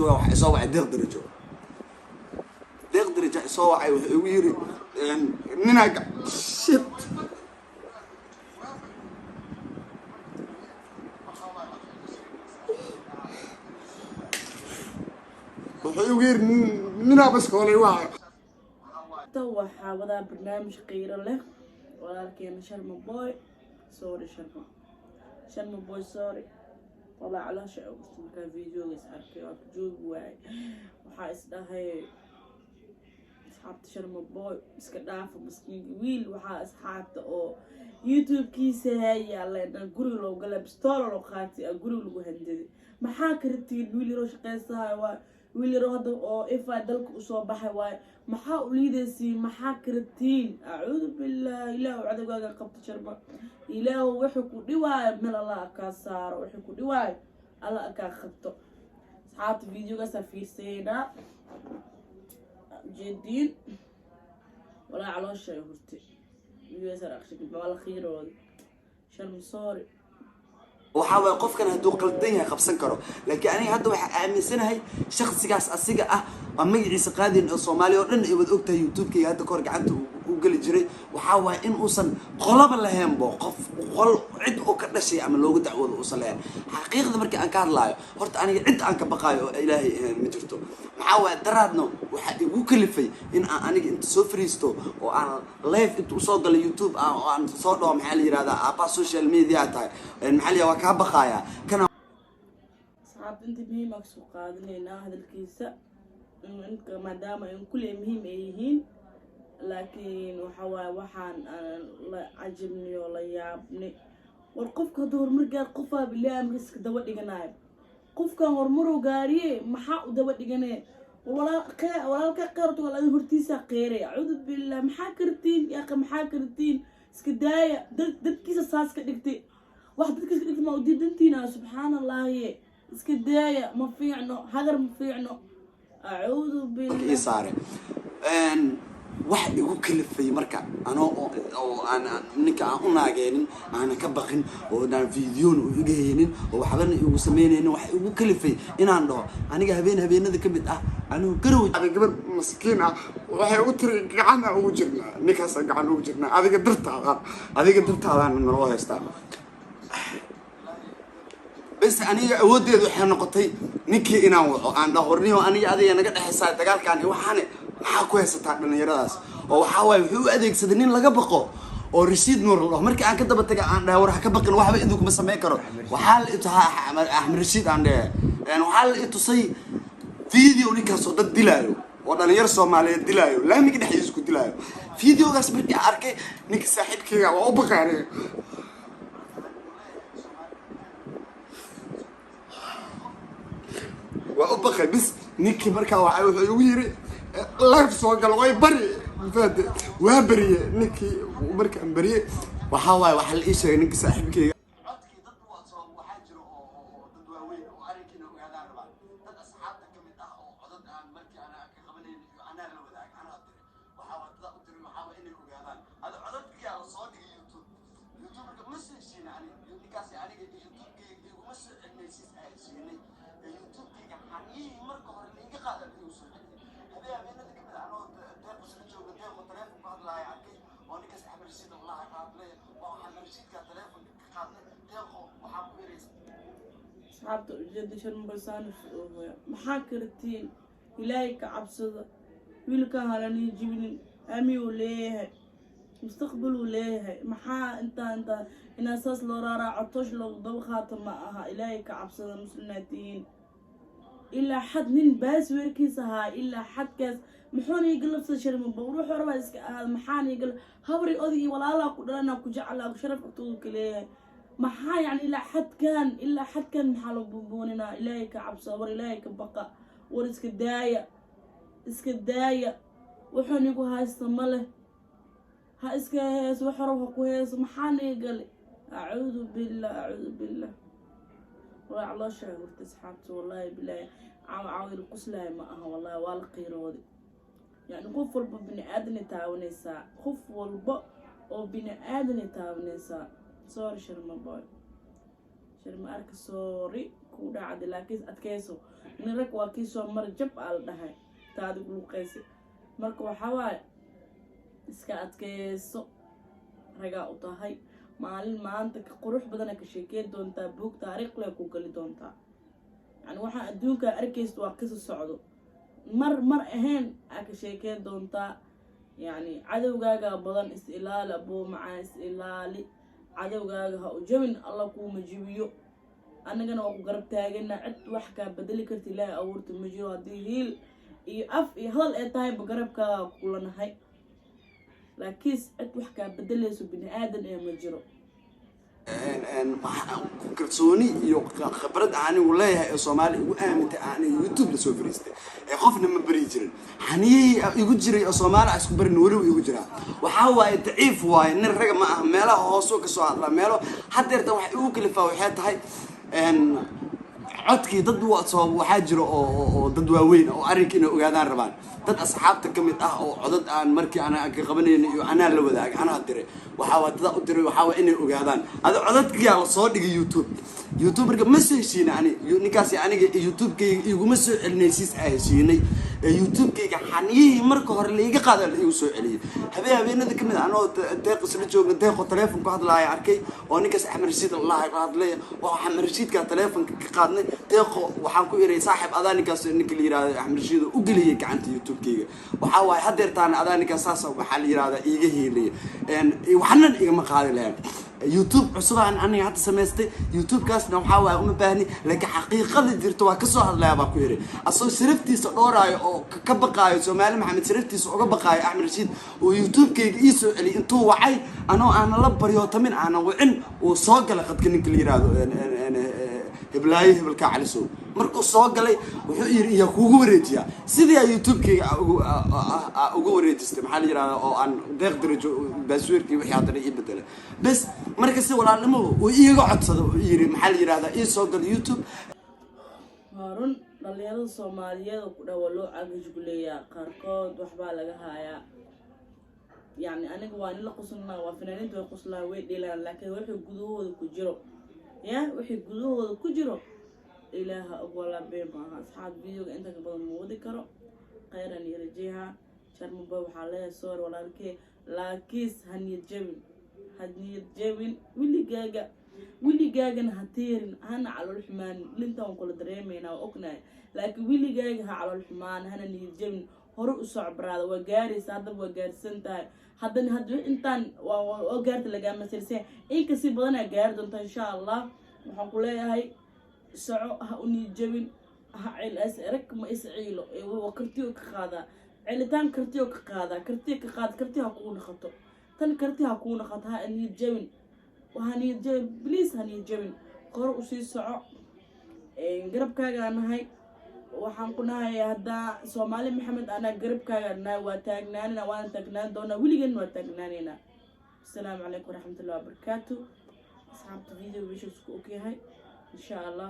waxay soo wacay deeq darajo soo wacay wuxuu igu yiri ninaga shit wuxuu igu yiri ninaga bas koolay waa waxaa wadaa barnaamij qiiro leh walaalkeena Sharma Boy sorry والله على شيء كان فيديو يسحبك جوج واي waxaa isdhahay asxaabta Sharma Boy iska dhaaf miskiin wiil waxaa asxaabta oo YouTube-kiisa haya la guriga loo galay pistool loo qaatay guriga lagu handaday maxaa kartiin wiil yaro shaqeysahay waa wiil yaro hada oo ifa dalka u soo baxay waay maxaa u liideysii maxaa kartiin a'uudu billahi ilaahu cadawga qabta Sharma ilaahu wuxuu ku dhiwaay meel Allah ka saaro wuxuu ku dhiwaay Allah ka qabto asxaabta videoga safiirseena جديد ولا على شيء هرتي يسار أخشى بالله خير شرم صاري وحاول قفكن هدو قلدين خبسن كرو لكن أنا هدو أمسنا هاي شخص جالس أسيجا أما يعيش قادين الصومالي ورن يبدأ أكتر يوتيوب كي هذا كورج عنده وقال جري وحاول إن أوصل قلب الله هم بوقف وقل عد أكتر شيء عمل لوجد تعود أوصل يعني حقيقة مركي أنا كار لايو هرت أنا عد أنك بقايا إلهي مجرته محاول درادنا وحد وكلفي إن أنا أنت سوفريستو وأنا لايف أنت وصاد اليوتيوب أنا صاد محلي هذا أبا سوشيال ميديا تاي المحلي وكابقايا كان صعب أنت مهم مكسوق قادنينا هذا الكيسة إنك ما دام إن كل مهم أيهين لكن وحان عجبني ولا يعبني والقف كدور مرجع قفا بالله أمرسك دوت جنايب قف كان ورمرو جاري محق دوت جنايب ولا كقرط ولا هرتيسا قيري أعوذ بالله محاكرتين يا أخي محاكرتين سكداية دت كيس ساس كدكتي واحد دت كيس كدكتي ما ودي دنتينا سبحان الله هي سكداية ما في عنه هذا ما في عنه أعوذ بالله صار واحد يقول كل في مركع أنا منك أنا جايين أنا كبخن وده فيديو وجايين وحبنا يسميني إنه واحد يقول كل في إن عنده أنا جاهبين هذا كبد أنا كروي هذا قبل مسكينة وهي أوتر قعنا وجرنا نكاس قعنا وجرنا هذا قدرت هذا من الله يستاهل بس أنا ودي ذو حين نقطي نكي إنا وعند هورني وأنا هذا أنا قد حسيت تقال كان وحنا حاكوه ستعمل يراس أو حاول هو أديك سدنين لقى بقى أو رشيد نور الله مركي عن كده بتجا عنده وراح كبق الواحد يدوك بس ما يكره وحال إتها أحمد رشيد عنده يعني وحال إتصي فيديو نكا صوت دلاله وأنا يرسم عليه دلاله لا ممكن يحيزك دلاله فيديو بس بدي أركي نك صاحب كي وأبغى يعني وأبغى بس نك مركا ويري لايف سوقل way bari fade waa bariye ninkii marka aan bariye waxa waay waxa la ii sheegay ninka saaxiibkeyga codkii dad waxa jiro oo dad waaweyn oo arinkina ogaadaan rabaan dad asxaabta kamid ah oo codad aan markii ana ka qabanaynin ana la wadaag ana adire waxa waa dad u tiri waxa waa inay ogaadaan hada codadkii aan soo dhigay youtube ka message ani ninkaas aniga youtube-kii iguma soo celmaysis ay siinay youtube-kii xaqii marka hore la iga qaadan inuu soo صعبت جد شرم بسان محاكرتين إلهك عبصدة ويلك هلاني جبني أمي وليه مستقبل وليه محا انت إن أساس لورارا عطوش لو ضوخات معها إلهك عبصدة مسلماتين إلا حد نين باس ويركيسها إلا حد كاس محوني يقلب سشرم بروح ورباسك محاني يقلب هبري أذي ولا لا قدرنا كجعل شرف أطولك ليه محا يعني إلا حد كان محلو بوننا إلهك عبس إلهك بقى ورسك الداية وحوني يقول هاي استمله ها اسك هاس وحروه كويس محاني يقلب أعوذ بالله والله على شيء ورتسحبت والله بالله عاوي القسلة معها والله والقيرودي يعني خوف والب بني آدم يتعاونيسا خوف والب أو بني آدم يتعاونيسا سوري شرم باي شرم أرك سوري كودا عاد لكن أتكيسو nin rag waa kii soo mar jab aa la dhahay taadi luuqaysi marka waxaa waaye iska adkeyso ragaa u tahay maalin maanta ka qurux badana ka sheekeyn doontaa buug taariikh leh ku gali doontaa yani waxaan adduunka arkaysta waa qisa socdo mar ahayn aa ka sheekeyn doontaa يعني عدوغاغا بدن استقلال ابو مع استقلال عدوغاغا ها وجبن الله كو مجيبيو انغنا وقو غرب تاغنا عد wax ka bedeli karti ilaahay abuurta ma jiro hadii hiil iyo af iyo hadal ay tahay garabka kulanahay laakiin cid wax ka bedelayso bini aadan ee ma jiro kalsooni iyo khibrad anigu leeyahay Soomaali ugu aamintay aan YouTube la soo fariistay qofna ma bari jirin xaniyi igu jiray Soomaali isku barin wali igu jira waxa waaye daciif waaye nin rag ma ah meelaha hoos ka soo hadla meelo hadeertan wax ugu kalifaa waxay tahay codkii dad waxaa jiro oo dad waaweyn oo arrinka inay ogaadaan rabaan dad asxaabta kamid ah oo codad aan markii aan ka qabanayno iyo anaa la wadaag anaa diray waxa dad u diray waxa inay ogaadaan ada codadkiya la soo dhigay YouTube marka ma soo heshiina ani ninkaas aniga YouTube-kayga iguma soo celinaysiis ay heshiinay YouTube-kayga xaniyi marka hore la iga qaada la igu soo celiyay habeenada kamid ah anoo deeq isla joogna deeqo telefoon ku hadlaaya arkay oo ninkaas Axmed Rashid Allah ka hadlay oo Axmed Rashid ka telefoonka ka qaadnay deeqo waxaan ku iray saaxiib adaanikaas ninka la yiraahdo Axmed Rashid u galiyay gacanta YouTube-kayga waxa waay hadeertaan adaanikaas saas waxa la yiraahdaa iiga heelay waxna igama qaadi lahayn YouTube cusubaan aniga hadda sameystay YouTube kaasna waxa waay uma baahni laakiin xaqiiqada jirto waa ka soo hadlaya baa ku yiri asoo sharaftiisa dhoorayo oo ka baqaayo Soomaali Maxamed sharaftiisa uga baqaayo Axmed Rashid oo YouTube-kayga ii soo celi intuu wacay anoo aan la baryo tamin aan wicin oo soo galay qadka ninka la yiraahdo heblaay hebelka caliso markuu soo galay wuxuu yiri iyo kuugu wareejiya sidii YouTube-kayga ugu wareejistay maxaa la yiraahdaa oo aan deeq darajo baasweerkii wixii hadda ii bedelay bas marka si walaalnimo uu iiga codsado yiri maxaa la yiraahdaa ii soo gal YouTube harun dhalinyarada Soomaaliyeed ku dhaw loo cagajgu leeyahay qarkood waxba laga hayaa يعني أنا قوانين لقصنا وفنانين توقصنا ويديلا لكن وحي قدوه كجرو يا وحي قدوه كجرو إله أقوى بما أصحاب فيديو أنت قبل مودي كرو خيرا يرجيها شرم باب حاليا صور ولا الكي لاكيس هني الجبن واللي جاجن هتيرن هنا على الحمان لنتا ونقول دريمينا وأقنع لكن واللي جاجها على الحمان هنا الجبن hore u soo cabraada waa gaaraysa hadda waa gaarsan tahay haddana hadda intaan waa gaarta laga masirsan in ka si badan ay gaar doonto insha Allah waxaan ku leeyahay soco ha u nijabin ha cilas arag ma isciilo ee waa kartiyo ka qaada cilitaan kartiyo ka qaada karti ha ku noqoto tan karti ha ku noqoto ha nijabin waxa nijabin please ha nijabin qor u sii soco garabkaaga nahay waxaan ku nahay hadda Soomaali Maxamed ana garabkaaga nahay waa taagnaanina waan taagnaan doona wiligan waa taagnaanina assalaamu calaykum waraxmatullaahi wabarakaatuh asxaabta video wiishku okay hay insha Allah